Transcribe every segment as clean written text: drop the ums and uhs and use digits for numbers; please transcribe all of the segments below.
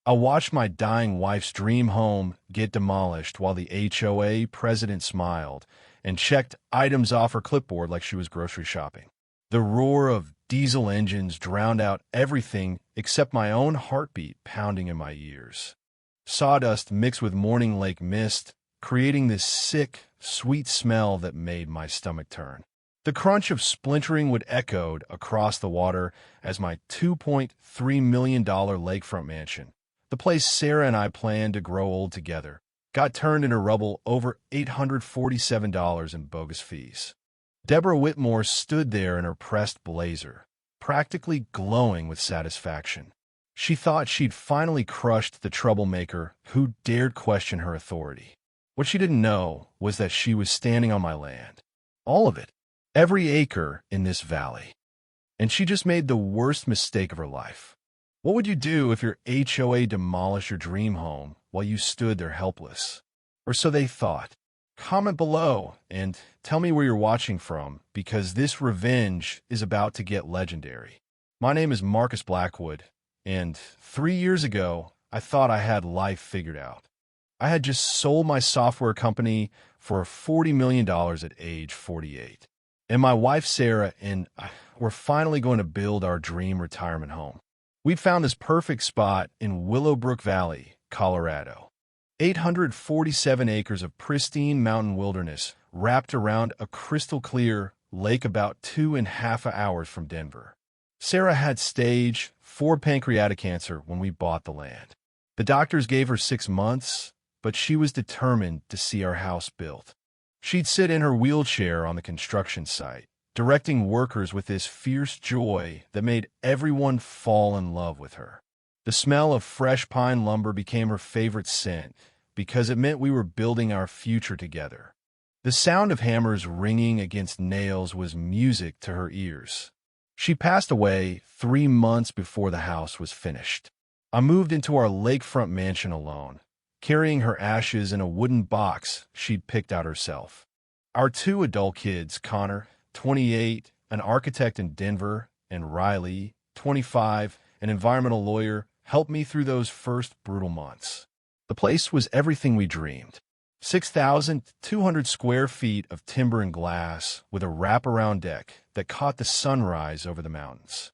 I watched my dying wife's dream home get demolished while the HOA president smiled and checked items off her clipboard like she was grocery shopping. The roar of diesel engines drowned out everything except my own heartbeat pounding in my ears. Sawdust mixed with morning lake mist, creating this sick, sweet smell that made my stomach turn. The crunch of splintering wood echoed across the water as my $2.3 million lakefront mansion, the place Sarah and I planned to grow old together, got turned into rubble over $847 in bogus fees. Deborah Whitmore stood there in her pressed blazer, practically glowing with satisfaction. She thought she'd finally crushed the troublemaker who dared question her authority. What she didn't know was that she was standing on my land. All of it. Every acre in this valley. And she just made the worst mistake of her life. What would you do if your HOA demolished your dream home while you stood there helpless? Or so they thought. Comment below and tell me where you're watching from, because this revenge is about to get legendary. My name is Marcus Blackwood, and 3 years ago, I thought I had life figured out. I had just sold my software company for $40 million at age 48. And my wife, Sarah, and I were finally going to build our dream retirement home. We'd found this perfect spot in Willowbrook Valley, Colorado. 847 acres of pristine mountain wilderness wrapped around a crystal-clear lake about 2.5 hours from Denver. Sarah had stage 4 pancreatic cancer when we bought the land. The doctors gave her 6 months, but she was determined to see our house built. She'd sit in her wheelchair on the construction site, directing workers with this fierce joy that made everyone fall in love with her. The smell of fresh pine lumber became her favorite scent because it meant we were building our future together. The sound of hammers ringing against nails was music to her ears. She passed away 3 months before the house was finished. I moved into our lakefront mansion alone, carrying her ashes in a wooden box she'd picked out herself. Our 2 adult kids, Connor, 28, an architect in Denver, and Riley, 25, an environmental lawyer, helped me through those first brutal months. The place was everything we dreamed. 6,200 square feet of timber and glass with a wraparound deck that caught the sunrise over the mountains.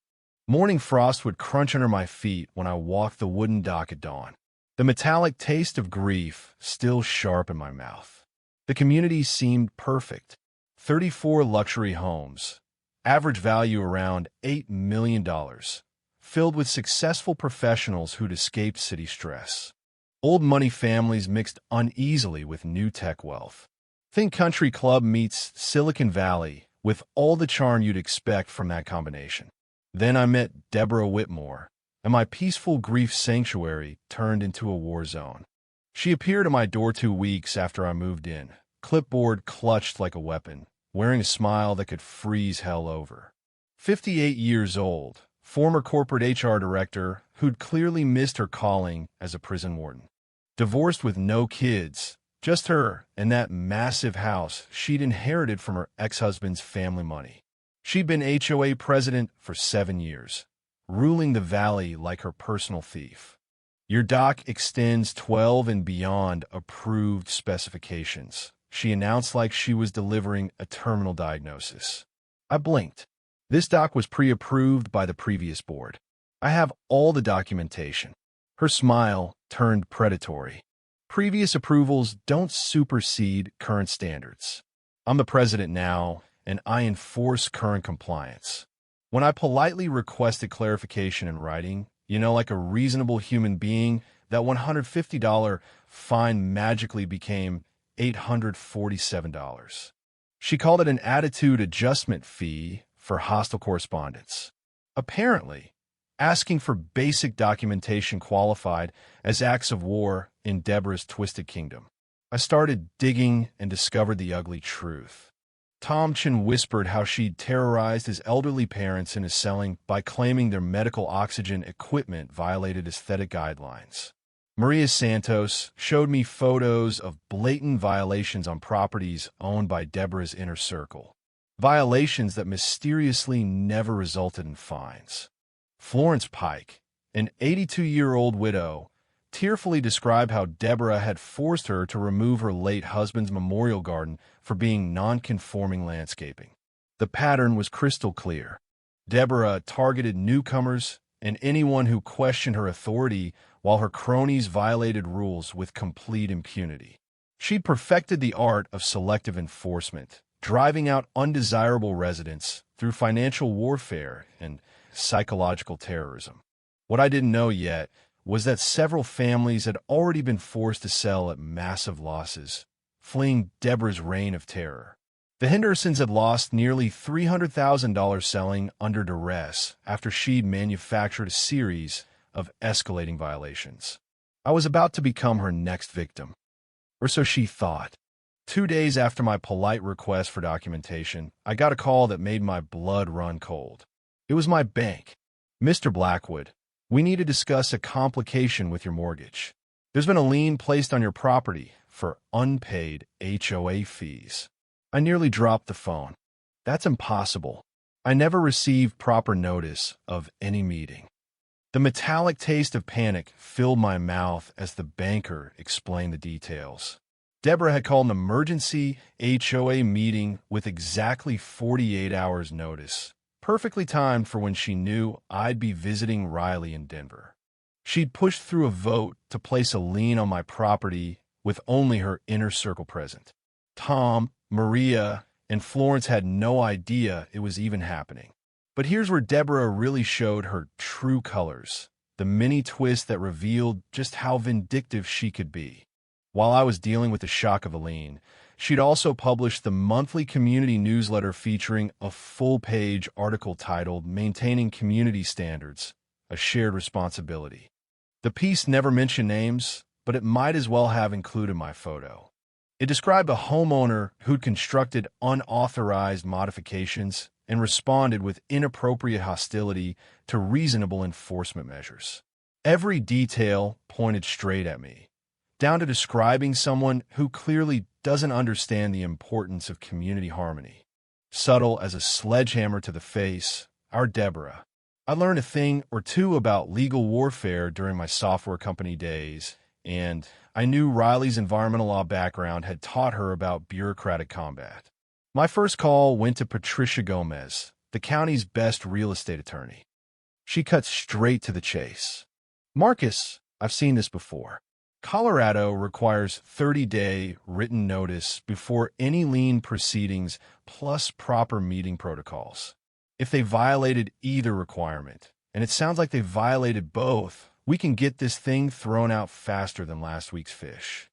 Morning frost would crunch under my feet when I walked the wooden dock at dawn. The metallic taste of grief still sharp in my mouth. The community seemed perfect. 34 luxury homes, average value around $8 million, filled with successful professionals who'd escaped city stress. Old money families mixed uneasily with new tech wealth. Think country club meets Silicon Valley with all the charm you'd expect from that combination. Then I met Deborah Whitmore, and my peaceful grief sanctuary turned into a war zone. She appeared at my door 2 weeks after I moved in, clipboard clutched like a weapon, wearing a smile that could freeze hell over. 58 years old, former corporate HR director who'd clearly missed her calling as a prison warden. Divorced with no kids, just her and that massive house she'd inherited from her ex-husband's family money. She'd been HOA president for 7 years, ruling the valley like her personal thief. Your dock extends 12 and beyond approved specifications, she announced like she was delivering a terminal diagnosis. I blinked. This dock was pre-approved by the previous board. I have all the documentation. Her smile turned predatory. Previous approvals don't supersede current standards. I'm the president now, and I enforce current compliance. When I politely requested clarification in writing, like a reasonable human being, that $150 fine magically became $847. She called it an attitude adjustment fee for hostile correspondence. Apparently, asking for basic documentation qualified as acts of war in Deborah's twisted kingdom. I started digging and discovered the ugly truth. Tom Chin whispered how she'd terrorized his elderly parents in his selling by claiming their medical oxygen equipment violated aesthetic guidelines. Maria Santos showed me photos of blatant violations on properties owned by Deborah's inner circle. Violations that mysteriously never resulted in fines. Florence Pike, an 82-year-old widow, tearfully describe how Deborah had forced her to remove her late husband's memorial garden for being non-conforming landscaping. The pattern was crystal clear. Deborah targeted newcomers and anyone who questioned her authority, while her cronies violated rules with complete impunity. She'd perfected the art of selective enforcement, driving out undesirable residents through financial warfare and psychological terrorism. What I didn't know yet was that several families had already been forced to sell at massive losses, fleeing Deborah's reign of terror. The Hendersons had lost nearly $300,000 selling under duress after she'd manufactured a series of escalating violations. I was about to become her next victim, or so she thought. 2 days after my polite request for documentation, I got a call that made my blood run cold. It was my bank. "Mr. Blackwood, we need to discuss a complication with your mortgage. There's been a lien placed on your property for unpaid HOA fees." I nearly dropped the phone. That's impossible. I never received proper notice of any meeting. The metallic taste of panic filled my mouth as the banker explained the details. Deborah had called an emergency HOA meeting with exactly 48 hours' notice, perfectly timed for when she knew I'd be visiting Riley in Denver. She'd pushed through a vote to place a lien on my property with only her inner circle present. Tom, Maria, and Florence had no idea it was even happening. But here's where Deborah really showed her true colors, the mini twist that revealed just how vindictive she could be. While I was dealing with the shock of a lien, she'd also published the monthly community newsletter featuring a full-page article titled "Maintaining Community Standards, a Shared Responsibility." The piece never mentioned names, but it might as well have included my photo. It described a homeowner who'd constructed unauthorized modifications and responded with inappropriate hostility to reasonable enforcement measures. Every detail pointed straight at me, down to describing someone who clearly doesn't understand the importance of community harmony. Subtle as a sledgehammer to the face, our Deborah. I learned a thing or two about legal warfare during my software company days, and I knew Riley's environmental law background had taught her about bureaucratic combat. My first call went to Patricia Gomez, the county's best real estate attorney. She cut straight to the chase. "Marcus, I've seen this before. Colorado requires 30-day written notice before any lien proceedings plus proper meeting protocols. If they violated either requirement, and it sounds like they violated both, we can get this thing thrown out faster than last week's fish."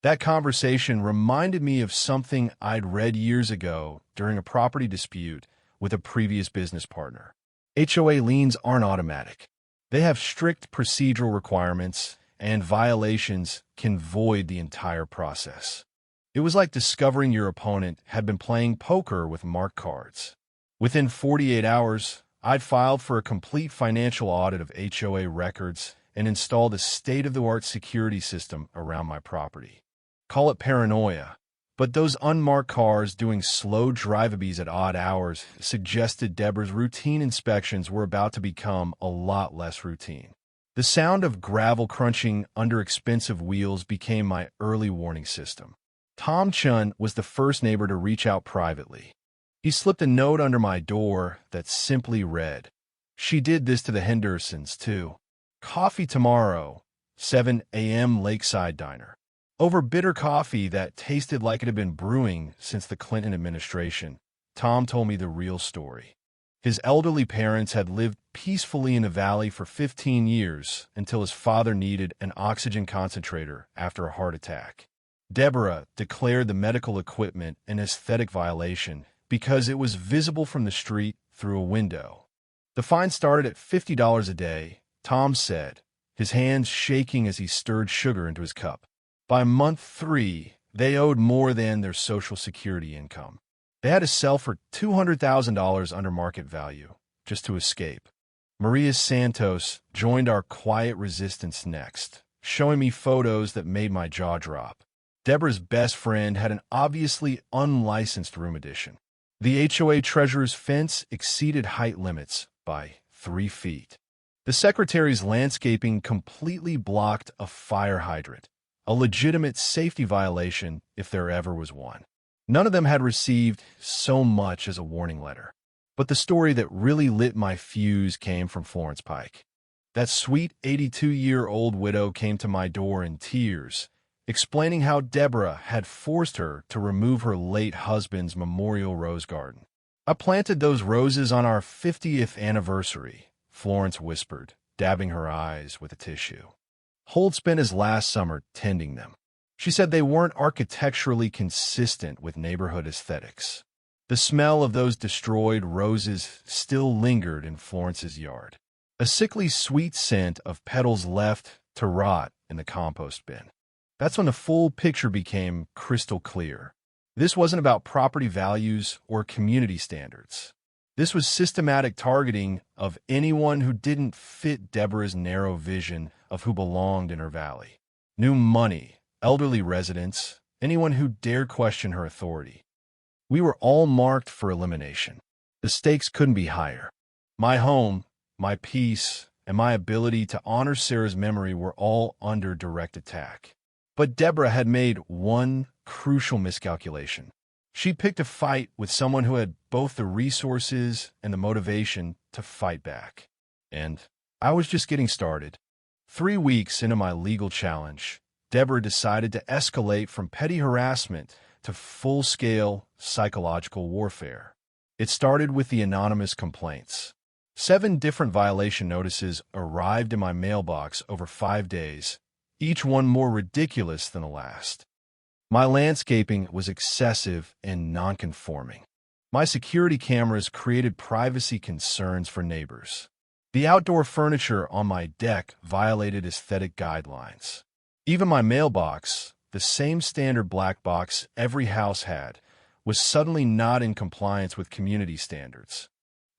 That conversation reminded me of something I'd read years ago during a property dispute with a previous business partner. HOA liens aren't automatic. They have strict procedural requirements, and violations can void the entire process. It was like discovering your opponent had been playing poker with marked cards. Within 48 hours, I'd filed for a complete financial audit of HOA records and installed a state-of-the-art security system around my property. Call it paranoia, but those unmarked cars doing slow drive-abys at odd hours suggested Deborah's routine inspections were about to become a lot less routine. The sound of gravel crunching under expensive wheels became my early warning system. Tom Chun was the first neighbor to reach out privately. He slipped a note under my door that simply read, "She did this to the Hendersons, too. Coffee tomorrow, 7 a.m. Lakeside Diner." Over bitter coffee that tasted like it had been brewing since the Clinton administration, Tom told me the real story. His elderly parents had lived peacefully in the valley for 15 years until his father needed an oxygen concentrator after a heart attack. Deborah declared the medical equipment an aesthetic violation because it was visible from the street through a window. The fine started at $50 a day, Tom said, his hands shaking as he stirred sugar into his cup. By month 3, they owed more than their Social Security income. They had to sell for $200,000 under market value just to escape. Maria Santos joined our quiet resistance next, showing me photos that made my jaw drop. Deborah's best friend had an obviously unlicensed room addition. The HOA treasurer's fence exceeded height limits by 3 feet. The secretary's landscaping completely blocked a fire hydrant, a legitimate safety violation if there ever was one. None of them had received so much as a warning letter. But the story that really lit my fuse came from Florence Pike. That sweet 82-year-old widow came to my door in tears, explaining how Deborah had forced her to remove her late husband's memorial rose garden. "I planted those roses on our 50th anniversary," Florence whispered, dabbing her eyes with a tissue. Holt spent his last summer tending them. She said they weren't architecturally consistent with neighborhood aesthetics. The smell of those destroyed roses still lingered in Florence's yard, a sickly sweet scent of petals left to rot in the compost bin. That's when the full picture became crystal clear. This wasn't about property values or community standards. This was systematic targeting of anyone who didn't fit Deborah's narrow vision of who belonged in her valley. New money, elderly residents, anyone who dared question her authority. We were all marked for elimination. The stakes couldn't be higher. My home, my peace, and my ability to honor Sarah's memory were all under direct attack. But Deborah had made one crucial miscalculation. She picked a fight with someone who had both the resources and the motivation to fight back. And I was just getting started. 3 weeks into my legal challenge, Deborah decided to escalate from petty harassment to full-scale psychological warfare. It started with the anonymous complaints. 7 different violation notices arrived in my mailbox over 5 days, each one more ridiculous than the last. My landscaping was excessive and non-conforming. My security cameras created privacy concerns for neighbors. The outdoor furniture on my deck violated aesthetic guidelines. Even my mailbox, the same standard black box every house had, was suddenly not in compliance with community standards.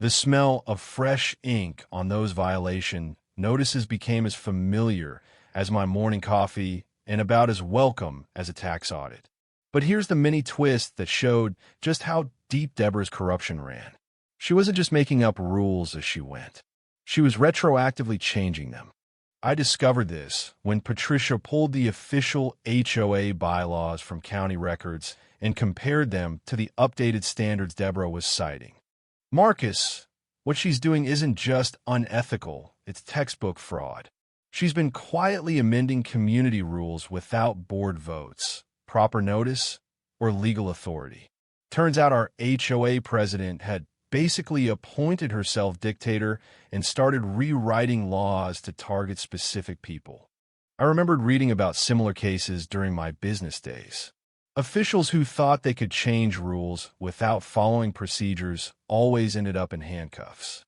The smell of fresh ink on those violation notices became as familiar as my morning coffee and about as welcome as a tax audit. But here's the mini twist that showed just how deep Deborah's corruption ran. She wasn't just making up rules as she went. She was retroactively changing them. I discovered this when Patricia pulled the official HOA bylaws from county records and compared them to the updated standards Deborah was citing. "Marcus, what she's doing isn't just unethical, it's textbook fraud. She's been quietly amending community rules without board votes, proper notice, or legal authority." Turns out our HOA president had basically appointed herself dictator and started rewriting laws to target specific people. I remembered reading about similar cases during my business days. Officials who thought they could change rules without following procedures always ended up in handcuffs.